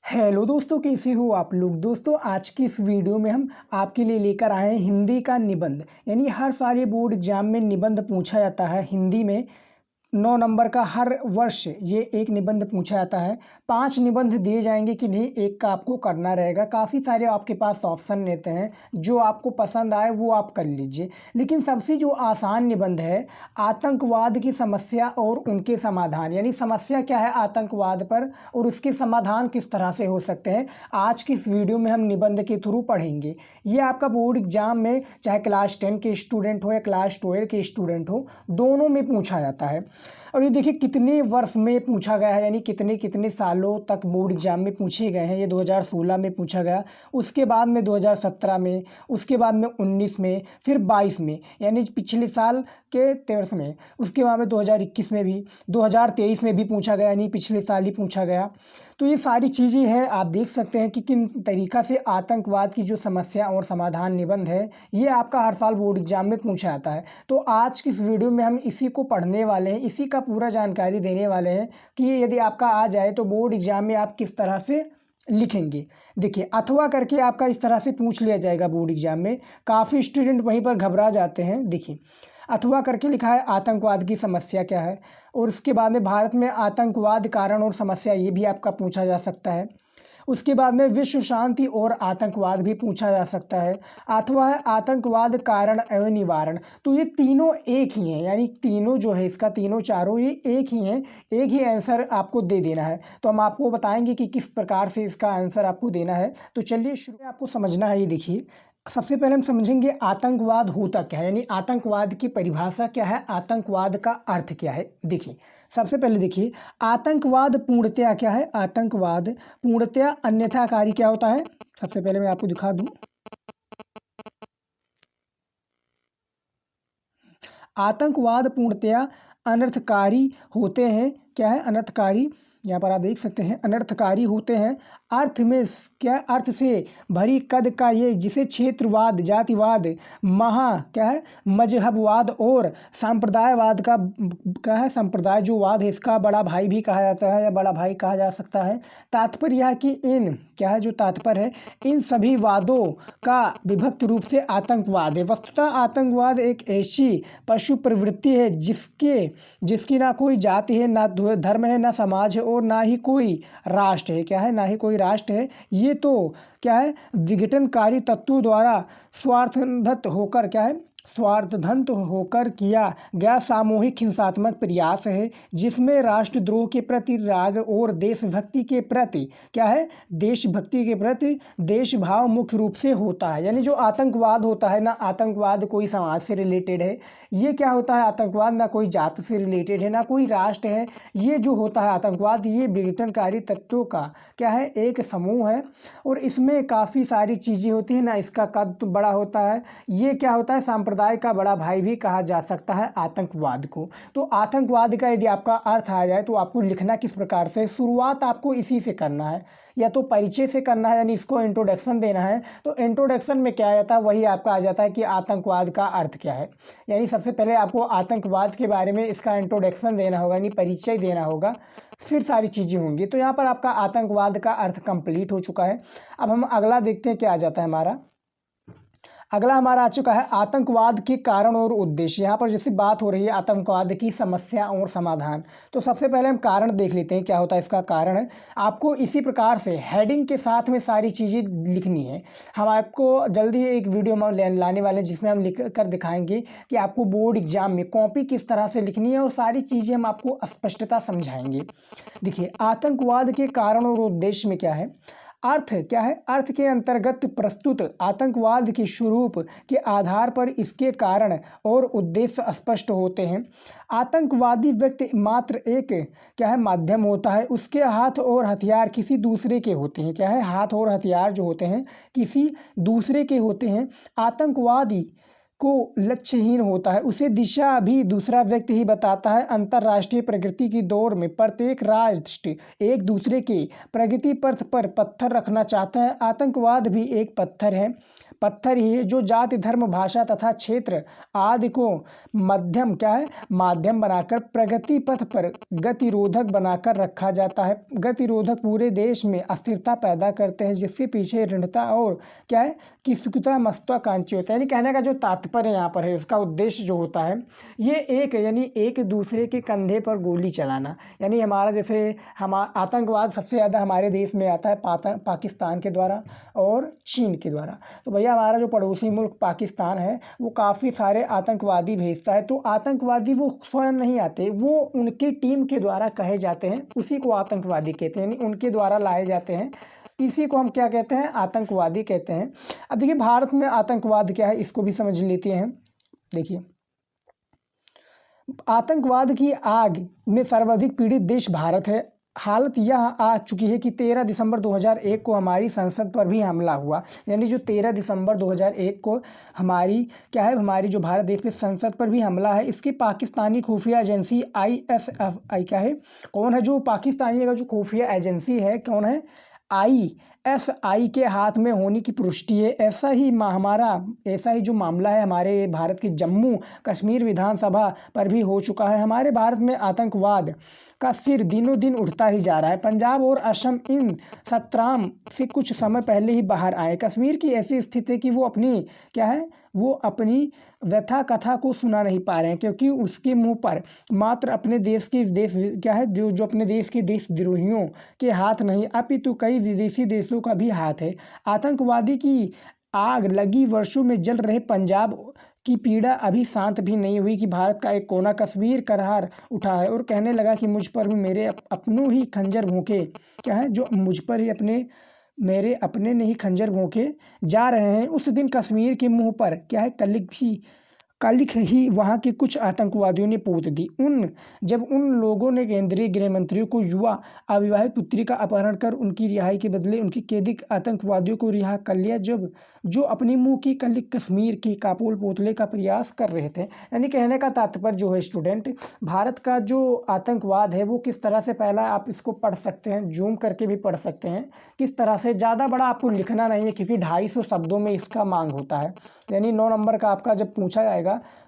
Hello दोस्तों, कैसे हो आप लोग। दोस्तों, आज की इस वीडियो में हम आपके लिए लेकर आए हैं हिंदी का निबंध। यानी हर साल ये बोर्ड एग्जाम में निबंध पूछा जाता है हिंदी में। 9 नंबर का हर वर्ष ये एक निबंध पूछा जाता है। 5 निबंध दिए जाएंगे कि नहीं, एक का आपको करना रहेगा। काफ़ी सारे आपके पास ऑप्शन रहते हैं, जो आपको पसंद आए वो आप कर लीजिए। लेकिन सबसे जो आसान निबंध है, आतंकवाद की समस्या और उनके समाधान। यानी समस्या क्या है आतंकवाद पर और उसके समाधान किस तरह से हो सकते हैं, आज की इस वीडियो में हम निबंध के थ्रू पढ़ेंगे। ये आपका बोर्ड एग्जाम में चाहे क्लास 10 के स्टूडेंट हो या क्लास 12 के स्टूडेंट हो, दोनों में पूछा जाता है। और ये देखिए कितने वर्ष में पूछा गया है, यानी कितने कितने सालों तक बोर्ड एग्जाम में पूछे गए हैं। ये 2016 में पूछा गया, उसके बाद में 2017 में, उसके बाद में 19 में, फिर 22 में, यानी पिछले साल के 13 में, उसके बाद में 2021 में भी, 2023 में भी पूछा गया, यानी पिछले साल ही पूछा गया। तो ये सारी चीज़ें हैं, आप देख सकते हैं कि किन तरीक़ा से आतंकवाद की जो समस्या और समाधान निबंध है, ये आपका हर साल बोर्ड एग्जाम में पूछा जाता है। तो आज की इस वीडियो में हम इसी को पढ़ने वाले हैं, इसी का पूरा जानकारी देने वाले हैं कि यदि आपका आ जाए तो बोर्ड एग्जाम में आप किस तरह से लिखेंगे। देखिए, अथवा करके आपका इस तरह से पूछ लिया जाएगा बोर्ड एग्जाम में। काफ़ी स्टूडेंट वहीं पर घबरा जाते हैं। देखिए, अथवा करके लिखा है आतंकवाद की समस्या क्या है, और उसके बाद में भारत में आतंकवाद कारण और समस्या, ये भी आपका पूछा जा सकता है। उसके बाद में विश्व शांति और आतंकवाद भी पूछा जा सकता है। अथवा है आतंकवाद कारण एवं निवारण। तो ये तीनों एक ही हैं, यानी तीनों जो है इसका, तीनों चारों ये एक ही हैं, एक ही आंसर आपको दे देना है। तो हम आपको बताएंगे कि किस प्रकार से इसका आंसर आपको देना है। तो चलिए शुरू में आपको समझना है। ये देखिए, सबसे पहले हम समझेंगे आतंकवाद होता क्या है, यानी आतंकवाद की परिभाषा क्या है, आतंकवाद का अर्थ क्या है। देखिए, सबसे पहले देखिए, आतंकवाद पूर्णतया क्या है। आतंकवाद पूर्णतया अन्यथाकारी क्या होता है, सबसे पहले मैं आपको दिखा दूं। आतंकवाद पूर्णतया अनर्थकारी होते हैं। क्या है, अनर्थकारी। यहाँ पर आप देख सकते हैं, अनर्थकारी होते हैं। अर्थ में क्या, अर्थ से भरी कद का ये, जिसे क्षेत्रवाद, जातिवाद, क्या है, मजहबवाद और सांप्रदायवाद का क्या है, संप्रदाय जो वाद है, इसका बड़ा भाई भी कहा जाता है या बड़ा भाई कहा जा सकता है। तात्पर्य यह है कि इन क्या है, जो तात्पर्य है, इन सभी वादों का विभक्त रूप से आतंकवाद है। वस्तुतः आतंकवाद एक ऐसी पशु प्रवृत्ति है जिसकी ना कोई जाति है, ना धर्म है, ना समाज है, और ना ही कोई राष्ट्र है। क्या है, ना ही कोई राष्ट्र है। ये तो क्या है, विघटनकारी तत्वों द्वारा स्वार्थधंत होकर किया गया सामूहिक हिंसात्मक प्रयास है, जिसमें राष्ट्रद्रोह के प्रति राग और देशभक्ति के प्रति क्या है, देशभक्ति के प्रति देशभाव मुख्य रूप से होता है। यानी जो आतंकवाद होता है ना, आतंकवाद कोई समाज से रिलेटेड है। ये क्या होता है, आतंकवाद ना कोई जात से रिलेटेड है, ना कोई राष्ट्र है। ये जो होता है आतंकवाद, ये विघटनकारी तत्वों का क्या है, एक समूह है, और इसमें काफ़ी सारी चीज़ें होती हैं ना। इसका कद तो बड़ा होता है। ये क्या होता है, सांप्रदाय का बड़ा भाई भी कहा जा सकता है आतंकवाद को। तो आतंकवाद का यदि आपका अर्थ आ जाए तो आपको लिखना किस प्रकार से, शुरुआत आपको इसी से करना है, या तो परिचय से करना है, यानी इसको इंट्रोडक्शन देना है। तो इंट्रोडक्शन में क्या आ जाता है, वही आपका आ जाता है कि आतंकवाद का अर्थ क्या है। यानी सबसे पहले आपको आतंकवाद के बारे में इसका इंट्रोडक्शन देना होगा, यानी परिचय देना होगा, फिर सारी चीज़ें होंगी। तो यहाँ पर आपका आतंकवाद का अर्थ कंप्लीट हो चुका है। अब हम अगला देखते हैं क्या आ जाता है हमारा। अगला हमारा आ चुका है आतंकवाद के कारण और उद्देश्य। यहाँ पर जैसे बात हो रही है आतंकवाद की समस्या और समाधान, तो सबसे पहले हम कारण देख लेते हैं क्या होता है इसका कारण है। आपको इसी प्रकार से हेडिंग के साथ में सारी चीज़ें लिखनी है। हम आपको जल्दी एक वीडियो में लाने वाले हैं, जिसमें हम लिख कर दिखाएंगे कि आपको बोर्ड एग्जाम में कॉपी किस तरह से लिखनी है, और सारी चीज़ें हम आपको स्पष्टता समझाएंगे। देखिए, आतंकवाद के कारण और उद्देश्य में क्या है, अर्थ क्या है, अर्थ के अंतर्गत प्रस्तुत आतंकवाद के स्वरूप के आधार पर इसके कारण और उद्देश्य स्पष्ट होते हैं। आतंकवादी व्यक्ति मात्र एक क्या है, माध्यम होता है। उसके हाथ और हथियार किसी दूसरे के होते हैं। क्या है, हाथ और हथियार जो होते हैं किसी दूसरे के होते हैं। आतंकवादी को लक्ष्यहीन होता है, उसे दिशा भी दूसरा व्यक्ति ही बताता है। अंतर्राष्ट्रीय प्रगति की दौड़ में प्रत्येक राष्ट्र एक दूसरे के प्रगति पथ पर पत्थर रखना चाहता है। आतंकवाद भी एक पत्थर ही है जो जाति, धर्म, भाषा तथा क्षेत्र आदि को माध्यम बनाकर प्रगति पथ पर गतिरोधक बनाकर रखा जाता है। गतिरोधक पूरे देश में अस्थिरता पैदा करते हैं, जिससे पीछे ऋणता और किसुकता महत्वाकांक्षी होता है। यानी कहने का जो तात्पर्य यहाँ पर है, उसका उद्देश्य जो होता है, ये एक दूसरे के कंधे पर गोली चलाना। यानी हमारा जैसे आतंकवाद सबसे ज़्यादा हमारे देश में आता है पाकिस्तान के द्वारा और चीन के द्वारा। तो भैया हमारा जो पड़ोसी मुल्क पाकिस्तान है वो काफ़ी सारे आतंकवादी भेजता है। तो आतंकवादी वो स्वयं नहीं आते, वो उनकी टीम के द्वारा कहे जाते हैं, उसी को आतंकवादी कहते हैं। यानी उनके द्वारा लाए जाते हैं, इसी को हम क्या कहते हैं, आतंकवादी कहते हैं। अब देखिए भारत में आतंकवाद क्या है, इसको भी समझ लेते हैं। देखिए आतंकवाद की आग में सर्वाधिक पीड़ित देश भारत है। हालत यह आ चुकी है कि 13 दिसंबर 2001 को हमारी संसद पर भी हमला हुआ। यानी जो 13 दिसंबर 2001 को हमारी जो भारत देश में संसद पर भी हमला है, इसकी पाकिस्तानी खुफिया एजेंसी ISI कौन है, जो पाकिस्तानी का जो खुफिया एजेंसी है कौन है, ISI के हाथ में होने की पुष्टि है। ऐसा ही जो मामला है हमारे भारत की जम्मू कश्मीर विधानसभा पर भी हो चुका है। हमारे भारत में आतंकवाद का सिर दिनों दिन उठता ही जा रहा है। पंजाब और असम इन सत्राम से कुछ समय पहले ही बाहर आए। कश्मीर की ऐसी स्थिति है कि वो अपनी व्यथा कथा को सुना नहीं पा रहे हैं, क्योंकि उसके मुंह पर मात्र अपने देश जो अपने देश के देशद्रोहियों के हाथ नहीं, अपितु कई विदेशी देशों का भी हाथ है। आतंकवादी की आग लगी वर्षों में जल रहे पंजाब की पीड़ा अभी शांत भी नहीं हुई कि भारत का एक कोना कश्मीर करार उठा है और कहने लगा कि मुझ पर भी मेरे अपनों ही खंजर भोंके जो मुझ पर ही मेरे अपने नहीं खंजर भोंके जा रहे हैं। उस दिन कश्मीर के मुंह पर कलिक ही वहाँ के कुछ आतंकवादियों ने पोत दी। जब उन लोगों ने केंद्रीय गृह मंत्री को युवा अविवाहित पुत्री का अपहरण कर उनकी रिहाई के बदले उनकी कैदी आतंकवादियों को रिहा कर लिया, जो अपनी मुंह की कलिक कश्मीर के कापोल पोतले का प्रयास कर रहे थे। यानी कहने का तात्पर्य जो है स्टूडेंट, भारत का जो आतंकवाद है वो किस तरह से फैला है, आप इसको पढ़ सकते हैं, जूम करके भी पढ़ सकते हैं किस तरह से। ज़्यादा बड़ा आपको लिखना नहीं है, क्योंकि 250 शब्दों में इसका मांग होता है। यानी 9 नंबर का आपका जब पूछा जाएगा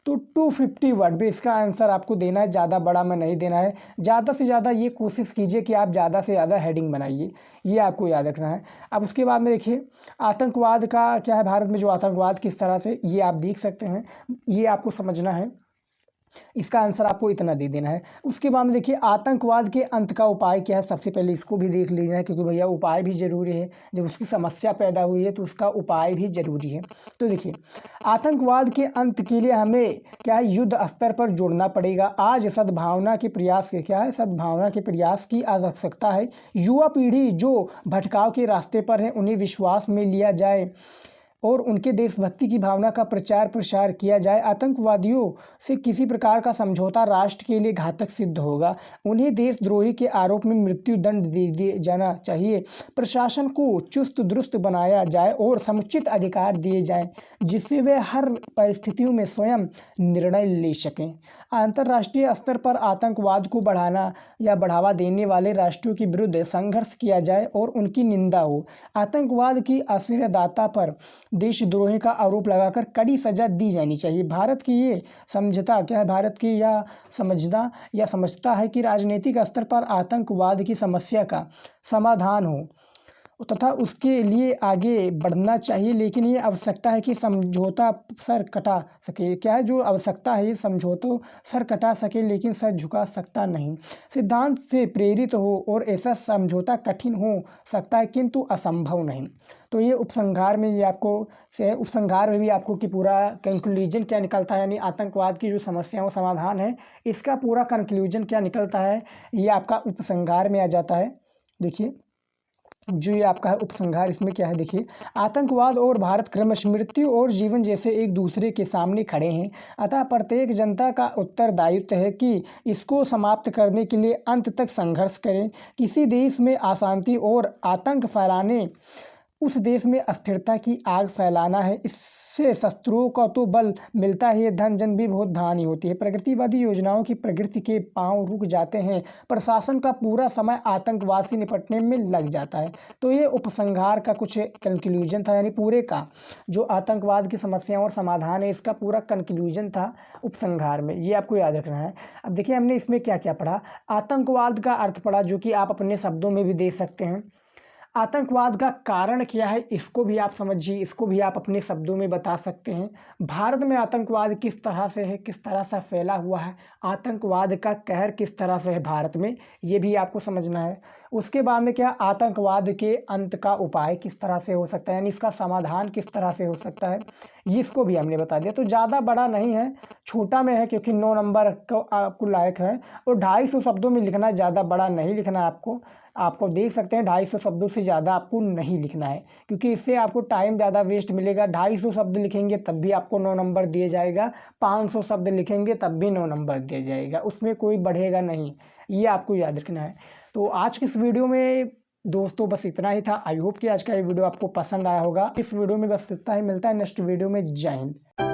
तो 250 वर्ड में इसका आंसर आपको देना है, ज़्यादा बड़ा में नहीं देना है। ज़्यादा से ज़्यादा ये कोशिश कीजिए कि आप ज़्यादा से ज़्यादा हेडिंग बनाइए, ये आपको याद रखना है। अब उसके बाद में देखिए आतंकवाद का क्या है, भारत में जो आतंकवाद किस तरह से, ये आप देख सकते हैं, ये आपको समझना है। इसका आंसर आपको इतना दे देना है। उसके बाद में देखिए आतंकवाद के अंत का उपाय क्या है, सबसे पहले इसको भी देख लेना है, क्योंकि भैया उपाय भी ज़रूरी है। जब उसकी समस्या पैदा हुई है तो उसका उपाय भी ज़रूरी है। तो देखिए आतंकवाद के अंत के लिए हमें युद्ध स्तर पर जोड़ना पड़ेगा। आज सद्भावना के प्रयास की आवश्यकता है। युवा पीढ़ी जो भटकाव के रास्ते पर है उन्हें विश्वास में लिया जाए और उनके देशभक्ति की भावना का प्रचार प्रसार किया जाए। आतंकवादियों से किसी प्रकार का समझौता राष्ट्र के लिए घातक सिद्ध होगा। उन्हें देशद्रोही के आरोप में मृत्यु दंड दे दिया जाना चाहिए। प्रशासन को चुस्त दुरुस्त बनाया जाए और समुचित अधिकार दिए जाएं, जिससे वे हर परिस्थितियों में स्वयं निर्णय ले सकें। अंतर्राष्ट्रीय स्तर पर आतंकवाद को बढ़ावा देने वाले राष्ट्रों के विरुद्ध संघर्ष किया जाए और उनकी निंदा हो। आतंकवाद की आश्रयदाता पर देशद्रोही का आरोप लगाकर कड़ी सजा दी जानी चाहिए। भारत की ये समझता है कि राजनीतिक स्तर पर आतंकवाद की समस्या का समाधान हो तथा उसके लिए आगे बढ़ना चाहिए, लेकिन ये आवश्यकता है कि समझौता सर कटा सके। जो आवश्यकता है, ये समझौतों सर कटा सके लेकिन सर झुका सकता नहीं। सिद्धांत से प्रेरित हो और ऐसा समझौता कठिन हो सकता है किंतु असंभव नहीं। तो ये उपसंहार में भी आपको कि पूरा कंक्लूजन क्या निकलता है, यानी आतंकवाद की जो समस्याओं समाधान है इसका पूरा कंक्लूजन क्या निकलता है, ये आपका उपसंहार में आ जाता है। देखिए जो ये आपका है उपसंहार, इसमें क्या है देखिए, आतंकवाद और भारत क्रमशः मृत्यु और जीवन जैसे एक दूसरे के सामने खड़े हैं। अतः प्रत्येक जनता का उत्तरदायित्व है कि इसको समाप्त करने के लिए अंत तक संघर्ष करें। किसी देश में अशांति और आतंक फैलाने उस देश में अस्थिरता की आग फैलाना है। इससे शस्त्रों का तो बल मिलता ही है, धन जन भी बहुत धानी होती है। प्रगतिवादी योजनाओं की प्रगति के पांव रुक जाते हैं, प्रशासन का पूरा समय आतंकवाद से निपटने में लग जाता है। तो ये उपसंहार का कुछ कंक्लूजन था, यानी पूरे का जो आतंकवाद की समस्याओं और समाधान है इसका पूरा कंक्लूजन था उपसंहार में, ये आपको याद रखना है। अब देखिए हमने इसमें क्या क्या पढ़ा। आतंकवाद का अर्थ पढ़ा, जो कि आप अपने शब्दों में भी दे सकते हैं। आतंकवाद का कारण क्या है इसको भी आप समझिए, इसको भी आप अपने शब्दों में बता सकते हैं। भारत में आतंकवाद किस तरह से है, किस तरह से फैला हुआ है, आतंकवाद का कहर किस तरह से है भारत में, ये भी आपको समझना है। उसके बाद में क्या, आतंकवाद के अंत का उपाय किस तरह से हो सकता है, यानी इसका समाधान किस तरह से हो सकता है, इसको भी हमने बता दिया। तो ज़्यादा बड़ा नहीं है, छोटा में है, क्योंकि 9 नंबर को आपको लायक है। और 250 शब्दों में लिखना है, ज़्यादा बड़ा नहीं लिखना है आपको देख सकते हैं 250 शब्दों से ज़्यादा आपको नहीं लिखना है, क्योंकि इससे आपको टाइम ज़्यादा वेस्ट मिलेगा। 250 शब्द लिखेंगे तब भी आपको 9 नंबर दिए जाएगा, 500 शब्द लिखेंगे तब भी 9 नंबर दिया जाएगा, उसमें कोई बढ़ेगा नहीं, ये आपको याद रखना है। तो आज की इस वीडियो में दोस्तों बस इतना ही था। आई होप कि आज का ये वीडियो आपको पसंद आया होगा। इस वीडियो में बस इतना ही, मिलता है नेक्स्ट वीडियो में। जय हिंद।